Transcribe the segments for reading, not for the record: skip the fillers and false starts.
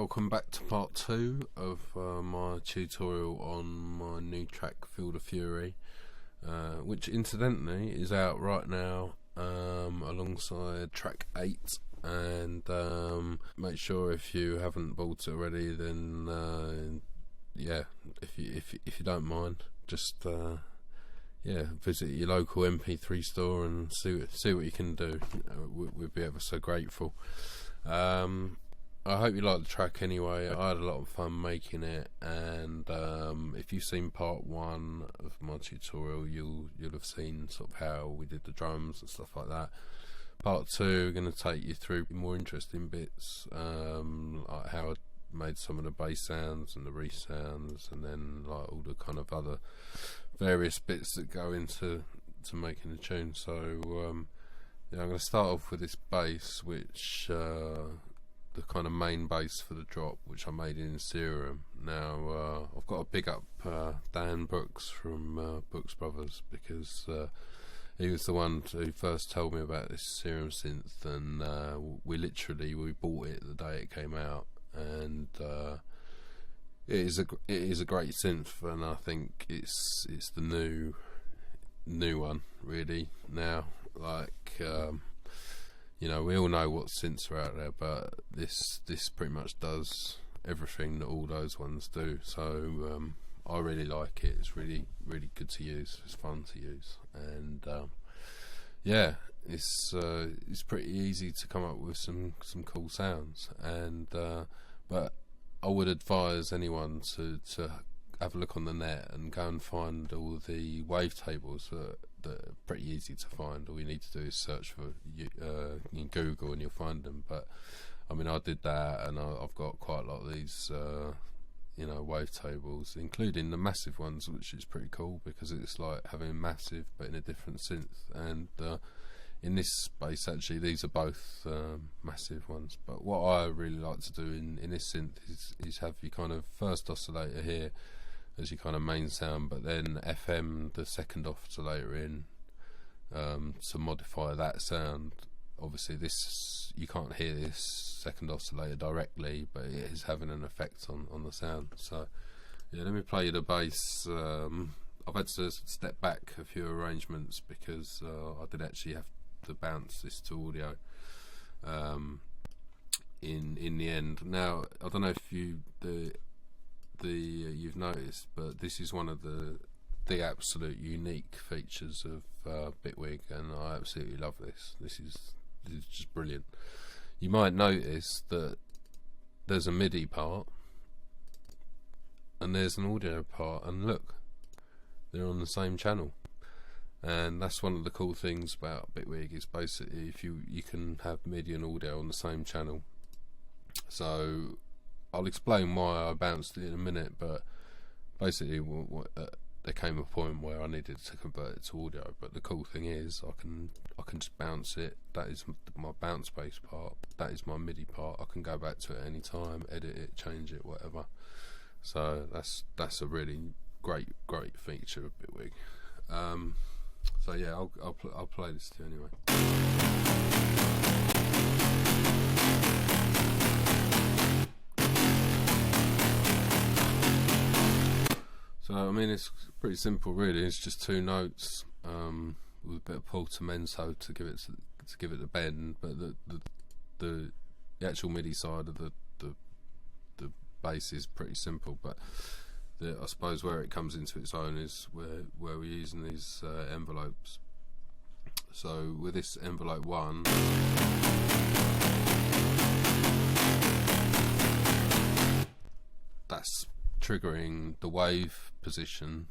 welcome back to part 2 of my tutorial on my new track Field of Fury, which incidentally is out right now alongside track 8. And make sure if you haven't bought it already, then yeah, if you don't mind, just visit your local MP3 store and see what you can do. We'd be ever so grateful. I hope you like the track anyway. I had a lot of fun making it, and if you've seen part 1 of my tutorial, you'll have seen sort of how we did the drums and stuff like that. Part 2, we're going to take you through more interesting bits, like how I made some of the bass sounds and the Reese sounds, and then like all the kind of other various bits that go into making the tune. So yeah, I'm going to start off with this bass, which the kind of main bass for the drop, which I made in Serum. Now I've got to big up Dan Brooks from Brooks Brothers, because he was the one who first told me about this Serum synth, and we bought it the day it came out, and it is a great synth, and I think it's the new one really now. Like you know, we all know what synths are out there, but this pretty much does everything that all those ones do. So I really like it. It's really good to use. It's fun to use, and yeah, it's pretty easy to come up with some cool sounds. And but I would advise anyone to have a look on the net and go and find all the wavetables that are pretty easy to find. All you need to do is search for in Google and you'll find them. But I mean, I did that, and I've got quite a lot of these you know, wavetables, including the massive ones, which is pretty cool because it's like having massive but in a different synth. And in this bass, actually, these are both massive ones. But what I really like to do in this synth is have your kind of first oscillator here as your kind of main sound, but then FM the second oscillator in to modify that sound. Obviously this, you can't hear this second oscillator directly, but it is having an effect on the sound. So yeah, let me play you the bass. I've had to step back a few arrangements because I did actually have to bounce this to audio in the end. Now I don't know if you've noticed, but this is one of the absolute unique features of Bitwig, and I absolutely love this. This is just brilliant. You might notice that there's a MIDI part and there's an audio part, and look, they're on the same channel. And that's one of the cool things about Bitwig, is basically if you can have MIDI and audio on the same channel. So I'll explain why I bounced it in a minute, but basically there came a point where I needed to convert it to audio. But the cool thing is I can just bounce it. That is my bounce bass part, that is my MIDI part. I can go back to it any time, edit it, change it, whatever. So that's a really great feature of Bitwig. So yeah, I'll play this to you anyway. So I mean, it's pretty simple really. It's just 2 notes with a bit of portamento to give it the bend. But the actual MIDI side of the bass is pretty simple. But I suppose where it comes into its own is where we're using these envelopes. So with this envelope 1, that's triggering the wave position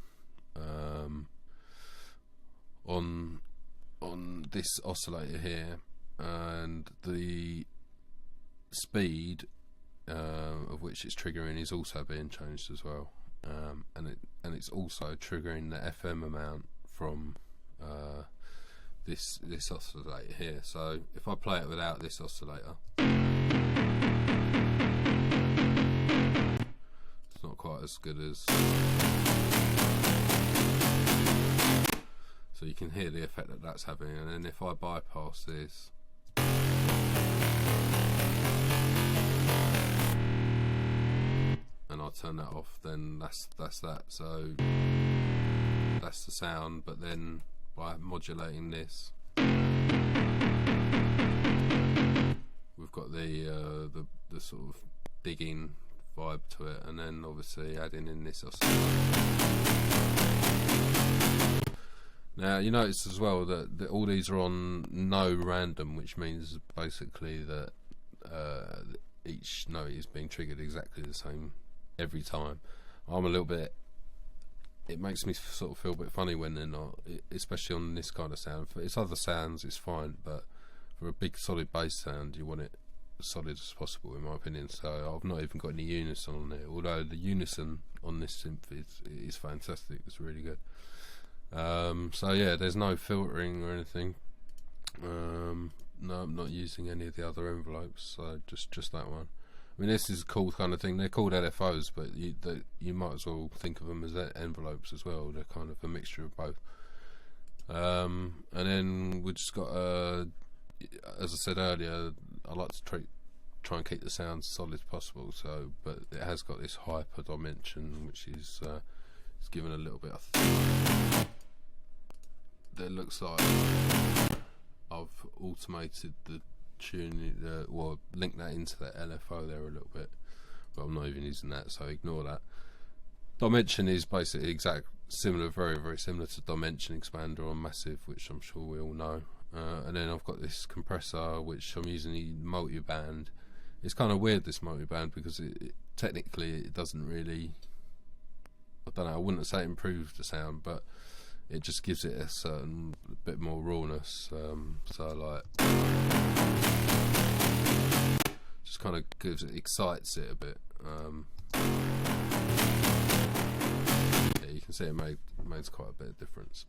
on this oscillator here, and the speed of which it's triggering is also being changed as well, and it's also triggering the FM amount from this oscillator here. So if I play it without this oscillator, not quite as good as, so you can hear the effect that that's having. And then if I bypass this, I turn that off, then that's that. So that's the sound. But then by modulating this, we've got the sort of digging vibe to it, and then obviously adding in this oscillator. Now you notice as well that all these are on no random, which means basically that each note is being triggered exactly the same every time. I'm a little bit, it makes me sort of feel a bit funny when they're not, especially on this kind of sound. For its other sounds it's fine, but for a big solid bass sound you want it as solid as possible, in my opinion. So I've not even got any unison on it, although the unison on this synth is fantastic. It's really good. So yeah, there's no filtering or anything. No, I'm not using any of the other envelopes, so just that one. I mean, this is a cool kind of thing. They're called LFOs, but you might as well think of them as envelopes as well. They're kind of a mixture of both. And then we just got, as I said earlier, I like to try and keep the sound as solid as possible. So, but it has got this hyper dimension, which is it's given a little bit of that looks like I've automated the tuning, or linked that into that LFO there a little bit, but I'm not even using that, so ignore that. Dimension is basically similar, very very similar to Dimension Expander on Massive, which I'm sure we all know. And then I've got this compressor which I'm using the multi-band. It's kind of weird, this multi-band, because technically it doesn't really, I don't know, I wouldn't say it improves the sound, but it just gives it a certain bit more rawness. So like, just kind of excites it a bit. Yeah, you can see it made quite a bit of difference.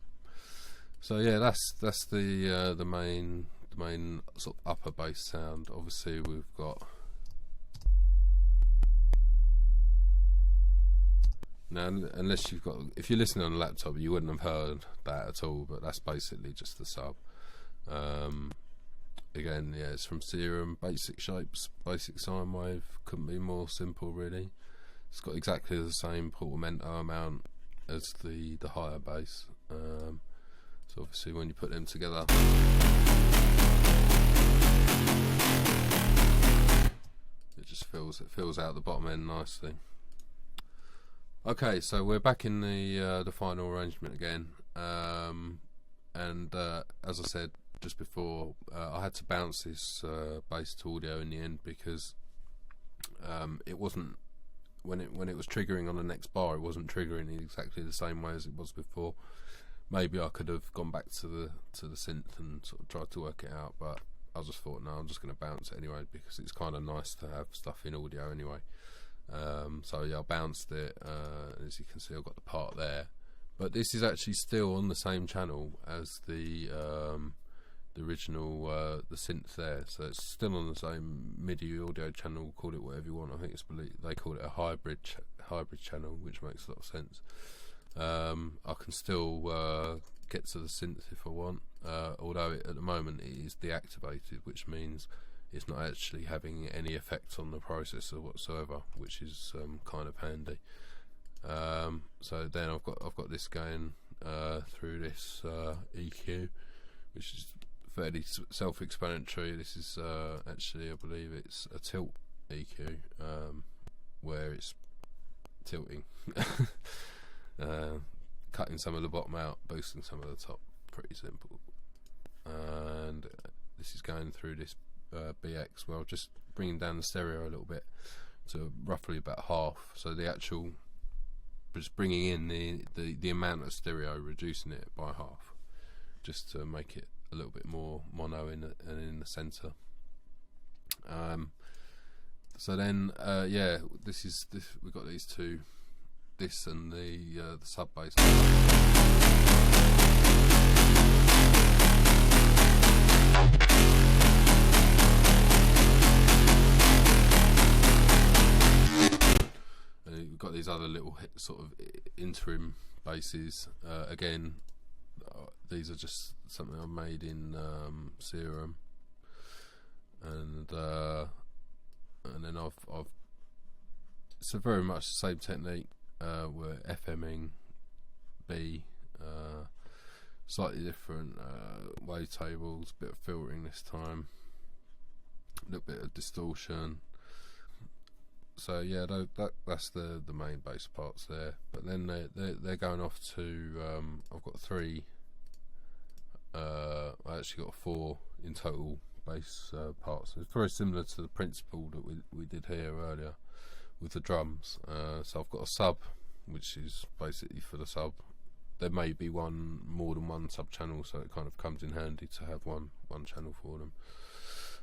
So yeah, that's the main sort of upper bass sound. Obviously we've got, now, unless you've got, if you're listening on a laptop, you wouldn't have heard that at all, but that's basically just the sub. Again, yeah, it's from Serum, basic shapes, basic sine wave, couldn't be more simple really. It's got exactly the same portamento amount as the higher bass. So obviously when you put them together, it just fills out the bottom end nicely. Okay, so we're back in the final arrangement again, and as I said just before, I had to bounce this bass to audio in the end, because it wasn't, when it was triggering on the next bar, it wasn't triggering in exactly the same way as it was before. Maybe I could have gone back to the synth and sort of tried to work it out, but I just thought, no, I'm just going to bounce it anyway, because it's kind of nice to have stuff in audio anyway. So yeah, I bounced it. As you can see, I've got the part there, but this is actually still on the same channel as the original, the synth there. So it's still on the same MIDI audio channel. Call it whatever you want. I think they call it a hybrid channel, which makes a lot of sense. I can still get to the synth if I want, although at the moment it is deactivated, which means it's not actually having any effect on the processor whatsoever, which is kind of handy. So then I've got this going through this EQ, which is fairly self-explanatory. This is actually, I believe it's a tilt EQ, where it's tilting, cutting some of the bottom out, boosting some of the top. Pretty simple. And this is going through this BX, well, just bringing down the stereo a little bit to roughly about half, so the actual, just bringing in the amount of stereo, reducing it by half, just to make it a little bit more mono in the center. So then yeah, this we've got these two, this and the sub bass. We've got these other little sort of interim basses. Again, these are just something I made in Serum, and then I've it's a very much the same technique. We're FMing B, slightly different wavetables, bit of filtering this time, a little bit of distortion. So yeah, that's the main bass parts there. But then they're going off to I've got three. I actually got 4 in total bass parts. It's very similar to the principle that we did here earlier with the drums. So I've got a sub, which is basically for the sub. There may be more than one sub channel, so it kind of comes in handy to have one channel for them.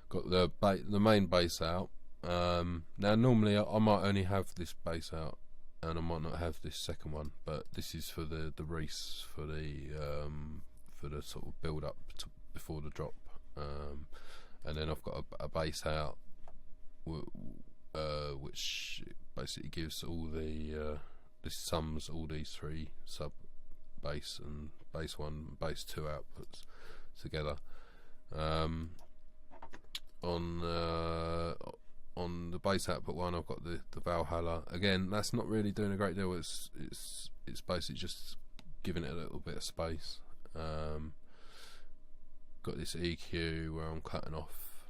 Got the main bass out. Now normally I might only have this bass out, and I might not have this second one, but this is for the Reese, for the sort of build up to before the drop. And then I've got a bass out, which basically gives all this sums all these 3 sub bass and bass 1 and bass 2 outputs together. On the bass output one, I've got the Valhalla. Again, that's not really doing a great deal. It's basically just giving it a little bit of space. Got this EQ where I'm cutting off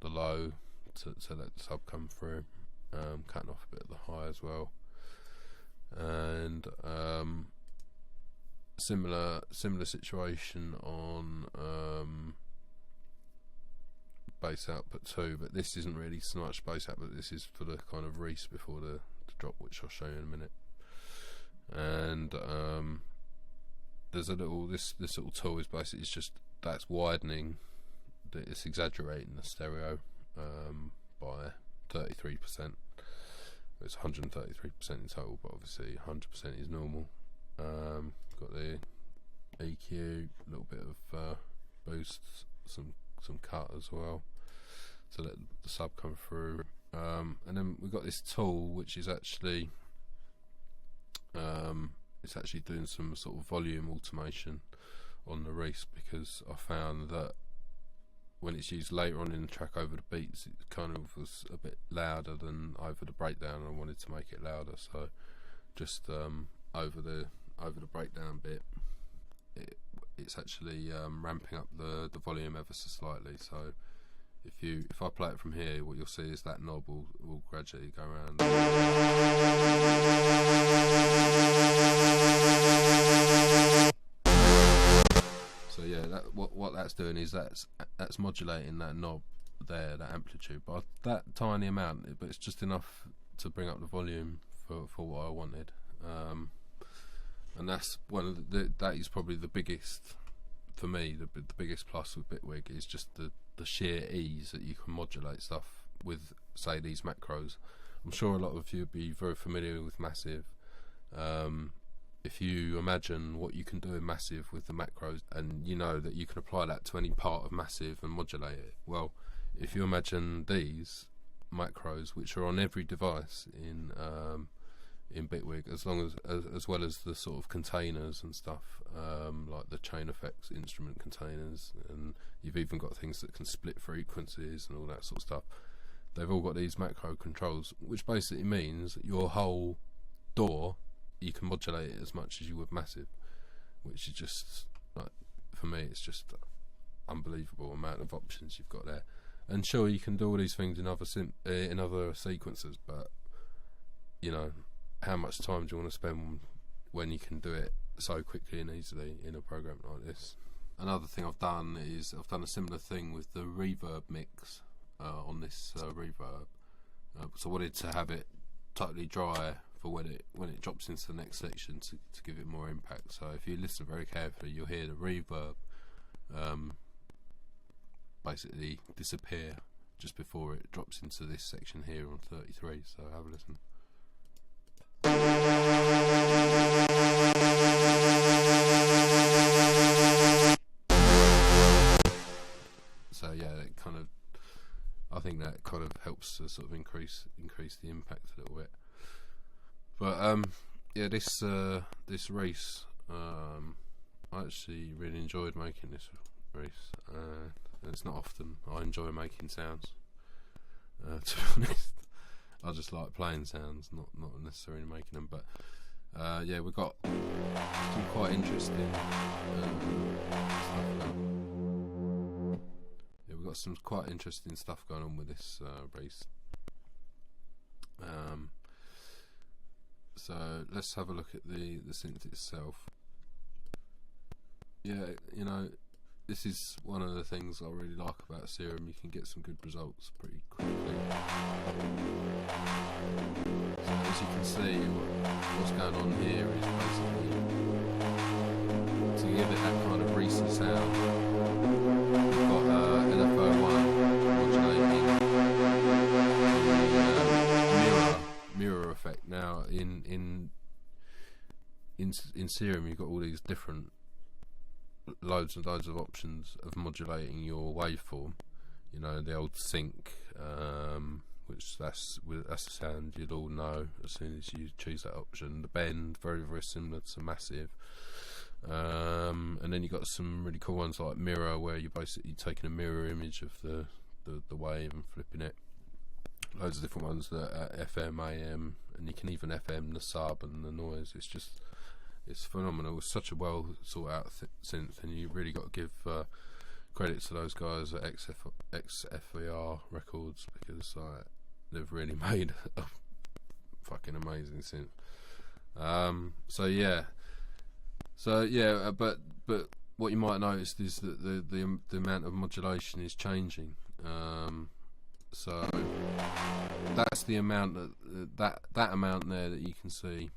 the low to let the sub come through, cutting off a bit of the high as well, and similar situation on bass output 2, but this isn't really so much bass output. This is for the kind of Reese before the drop, which I'll show you in a minute. And there's a little this little tool is basically that's widening, it's exaggerating the stereo by 33%. It's 133% in total, but obviously 100% is normal. Got the EQ, a little bit of boost, some cut as well to let the sub come through, and then we've got this tool which is actually it's actually doing some sort of volume automation on the Reese, because I found that when it's used later on in the track over the beats, it kind of was a bit louder than over the breakdown. I wanted to make it louder, so just over the breakdown bit, it's actually ramping up the volume ever so slightly. So if I play it from here, what you'll see is that knob will gradually go around. So yeah, what that's doing is that's modulating that knob there, that amplitude, by that tiny amount, but it's just enough to bring up the volume for what I wanted. And that's that is probably the biggest, for me, the biggest plus with Bitwig is just the sheer ease that you can modulate stuff with, say, these macros. I'm sure a lot of you would be very familiar with Massive. If you imagine what you can do in Massive with the macros, and you know that you can apply that to any part of Massive and modulate it, well, if you imagine these macros, which are on every device in Bitwig, as well as the sort of containers and stuff, like the chain effects instrument containers, and you've even got things that can split frequencies and all that sort of stuff. They've all got these macro controls, which basically means that your whole DAW, you can modulate it as much as you would Massive, which is just, like, for me, it's just unbelievable amount of options you've got there. And sure, you can do all these things in other sequences, but you know, how much time do you want to spend when you can do it so quickly and easily in a program like this? Another thing I've done is I've done a similar thing with the reverb mix on this reverb. So I wanted to have it totally dry for when it drops into the next section to give it more impact. So if you listen very carefully, you'll hear the reverb basically disappear just before it drops into this section here on 33. So have a listen. So yeah, I think that kind of helps to sort of increase the impact a little bit. But yeah, this Reese, I actually really enjoyed making this Reese. And it's not often I enjoy making sounds, to be honest. I just like playing sounds, not necessarily making them. But yeah, we've got some quite interesting stuff now. Yeah, we've got some quite interesting stuff going on with this Reese. So let's have a look at the synth itself. Yeah, you know, this is one of the things I really like about Serum. You can get some good results pretty quickly. So as you can see, what's going on here is basically to give it that kind of Reese sound. We've got LFO1 modulating mirror effect. Now in Serum, you've got all these different loads and loads of options of modulating your waveform. You know, the old sync, which that's a sound you'd all know as soon as you choose that option. The bend, very similar to massive. And then you got some really cool ones like mirror, where you're basically taking a mirror image of the wave and flipping it. Loads of different ones that are FM, AM, and you can even FM the sub and the noise. It's phenomenal. It's such a well sorted out synth, and you really got to give credit to those guys at XFER Records, because they've really made a fucking amazing synth. So yeah, but what you might notice is that the amount of modulation is changing. So that's the amount that amount there that you can see.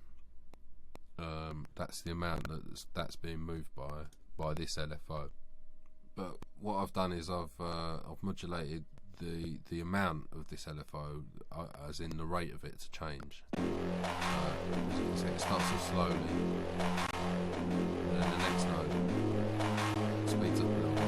That's the amount that's being moved by this LFO. But what I've done is I've modulated the amount of this LFO, as in the rate of it, to change. As you can see, it starts off slowly, and then the next note speeds up a little bit.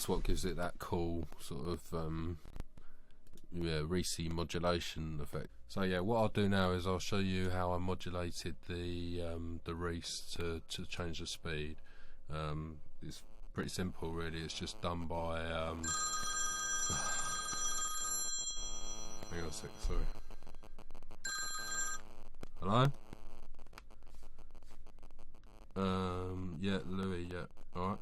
What gives it that cool sort of Reese modulation effect. So yeah, what I'll do now is I'll show you how I modulated the Reese to change the speed. It's pretty simple really. It's just done by hang on a sec, sorry. Hello? Yeah, Louis, yeah, alright.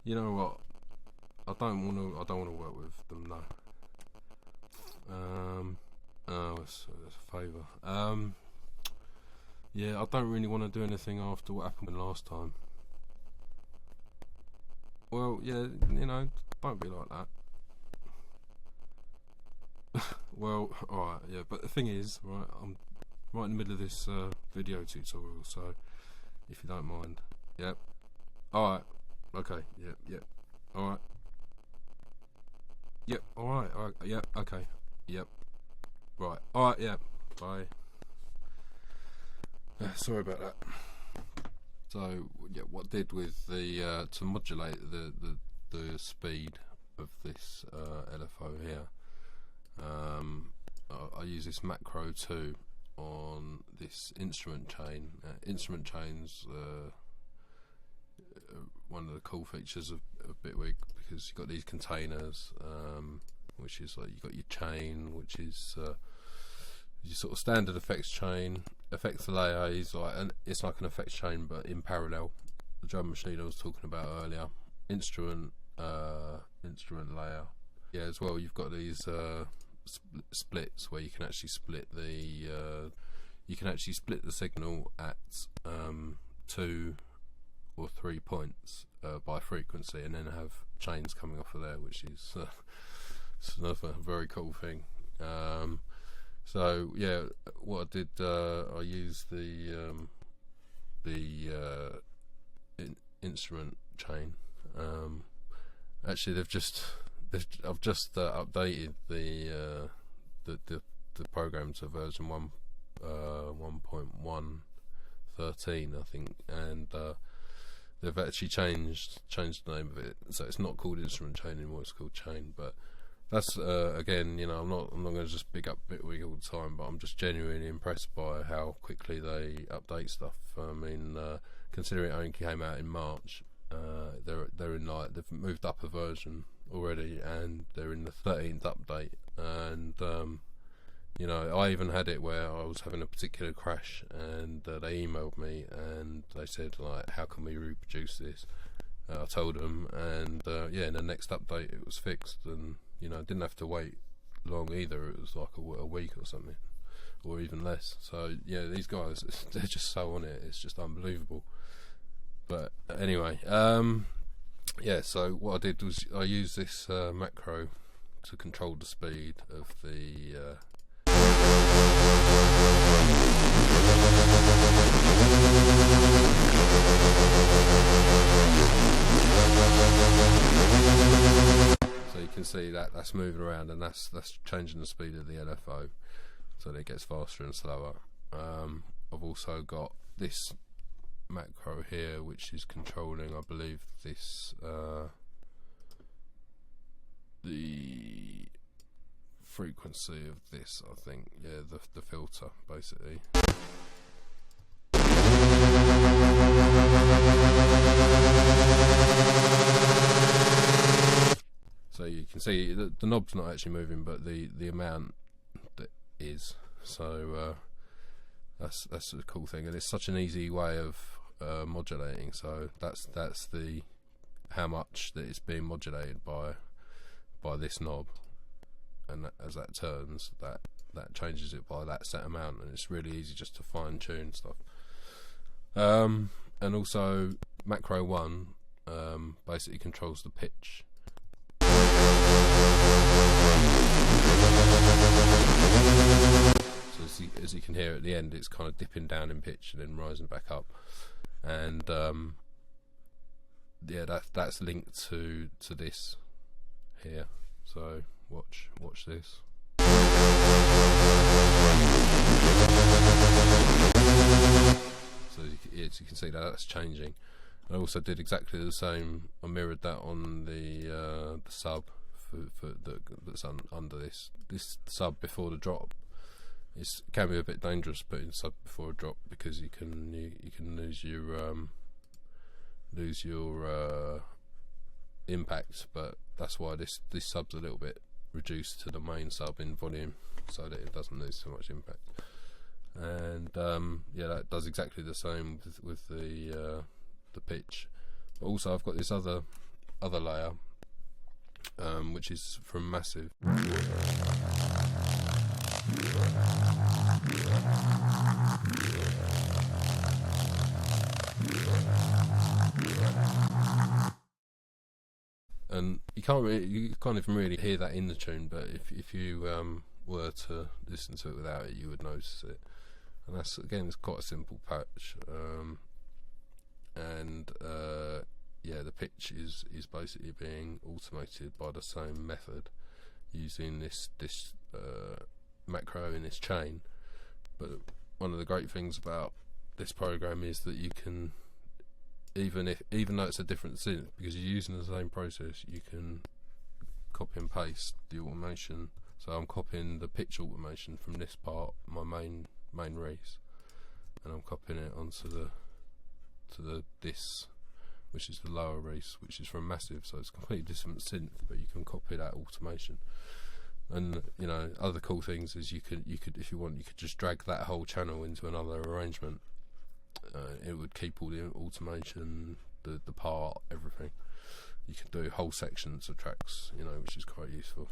You know what? I don't want to work with them. No. That's a favour. Yeah, I don't really want to do anything after what happened last time. Well, yeah, you know, don't be like that. Well, alright, yeah, but the thing is, right, I'm right in the middle of this video tutorial, so if you don't mind. Yep. Alright. Okay. Yep. Alright. Yep. Alright. Yep. Okay. Yep. Right. Alright. Yep. Bye. Sorry about that. So yeah, what I did with the to modulate the speed of this LFO here, I use this macro 2 on this instrument chain. Instrument chains. One of the cool features of Bitwig, because you've got these containers, which is like you've got your chain, which is your sort of standard effects chain. Effects layer is like it's like an effects chain but in parallel. The drum machine I was talking about earlier. Instrument layer. Yeah, as well you've got these splits where you can actually split the signal at 2 or 3 points by frequency, and then have chains coming off of there, which is it's another very cool thing. So yeah, what I did, I used the instrument chain. Actually, I've just updated the program to version 1.1 13, I think, and they've actually changed the name of it, so it's not called instrument chain anymore, it's called chain. But that's again, you know, I'm not going to just big up Bitwig all the time, but I'm just genuinely impressed by how quickly they update stuff. I mean, considering it only came out in March, they're in, like, they've moved up a version already, and they're in the 13th update. And you know, I even had it where I was having a particular crash, and they emailed me and they said, like, how can we reproduce this? I told them, and yeah, in the next update it was fixed, and you know, didn't have to wait long either. It was like a week or something, or even less. So yeah, these guys, they're just so on it, it's just unbelievable. But anyway, yeah, so what I did was I used this macro to control the speed of the so you can see that that's moving around, and that's changing the speed of the LFO, so that it gets faster and slower. I've also got this macro here which is controlling, I believe, this the frequency of this, I think, yeah, the filter basically. So you can see the knob's not actually moving, but the amount that is. So that's a cool thing, and it's such an easy way of modulating. So that's the how much that it's being modulated by this knob, and as that turns, that changes it by that set amount, and it's really easy just to fine tune stuff. And also macro 1 basically controls the pitch. So as you can hear at the end, it's kind of dipping down in pitch and then rising back up, and yeah, that's linked to this here. So watch this. So as you can see, that's changing. I also did exactly the same. I mirrored that on the sub that's under this sub before the drop. It can be a bit dangerous putting sub before a drop, because you can lose your impact. But that's why this sub's a little bit reduced to the main sub in volume, so that it doesn't lose so much impact. And yeah, that does exactly the same with the pitch. But also I've got this other layer, which is from Massive. And you can't even really hear that in the tune, but if you were to listen to it without it, you would notice it. And that's, again, it's quite a simple patch, and yeah, the pitch is basically being automated by the same method, using this macro in this chain. But one of the great things about this program is that you can, even though it's a different synth, because you're using the same process, you can copy and paste the automation. So I'm copying the pitch automation from this part, my main Reese, and I'm copying it onto this, which is the lower Reese, which is from Massive. So it's a completely different synth, but you can copy that automation. And you know, other cool things is you could, if you want, you could just drag that whole channel into another arrangement. It would keep all the automation, the part, everything. You could do whole sections of tracks, you know, which is quite useful.